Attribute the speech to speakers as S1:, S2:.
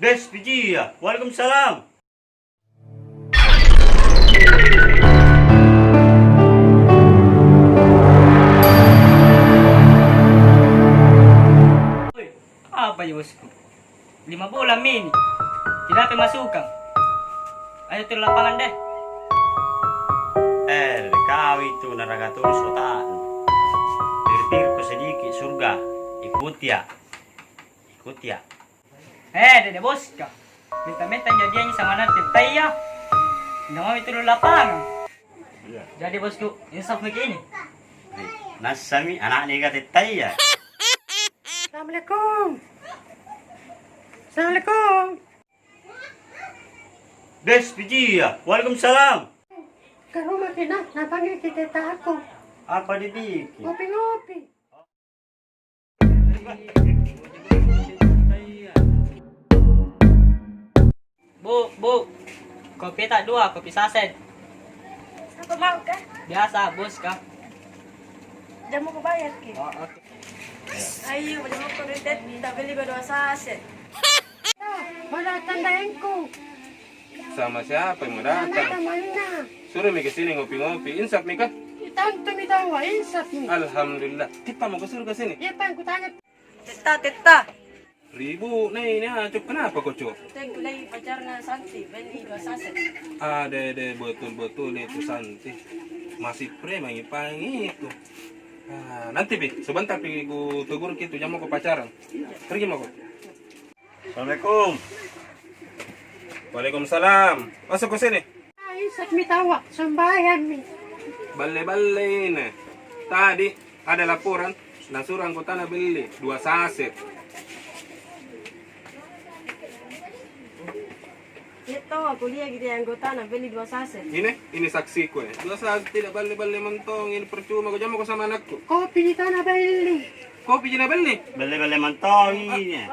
S1: Des, Piji ya. Waalaikumsalam.
S2: Apa ya bosku? 5 bulan ini. Tidak ada masukan. Ayo turun lapangan deh.
S1: Kau itu naraga tulus otak. Pikir ko sedikit surga. Ikut ya. Ikut ya.
S2: Dede bos ka. Minta-minta jadiannya sama nanti ya. Tidak mau turun lapangan.
S1: Iya.
S2: Jadi bosku, insaf begini.
S1: Nasami anak ni kata ya.
S3: Assalamualaikum. Assalamualaikum.
S1: Des, Piji ya. Waalaikumsalam.
S3: Ke rumah kita, napanggil kita aku.
S1: Apa dibikin?
S3: Ngopi-ngopi.
S2: Bu, kopi tak dua, kopi saset.
S4: Apa mau kah?
S2: Biasa bos ka.
S4: Jamu ko bayar ki.
S2: Oh, oke.
S4: Ayo, jamu ko ritet, tak beli ko 2 saset.
S3: Wala tandain ko.
S5: Sama siapa yang mau
S3: Sama
S5: datang?
S3: temannya.
S5: Suruh mi kesini ngopi-ngopi. Insaf mi kah?
S3: Tanto mi tawa, insaf mi.
S5: Alhamdulillah. Tipa mau suruh kesini.
S3: Iya pang kutanya.
S4: Teta.
S5: Ribu, nih acuk. Kenapa kau cuk?
S4: Teng lagi pacarnya Santi, beli 2 saset.
S5: Ada betul-betul itu Santi. Masih prema pangi itu. Ah, nanti bi, sebentar pi ku tegur gitu jam mau ke pacaran. Pergi mau kau.
S1: Assalamualaikum.
S5: Waalaikumsalam. Masuk ke sini.
S3: Insaf mi tawa, sambayan mi.
S5: Balle ini. Tadi ada laporan dan suruh anggota beli 2 saset.
S4: Ito, aku lihat gitu anggota na beli 2 saset.
S5: Ini saksiku ya. 2 saset tidak balle mentong. Ini percuma. Kau jam mau ke sama anakku.
S3: Kopi di tanah beli.
S5: Kopi jina beli.
S1: Bele-bele mantong ini.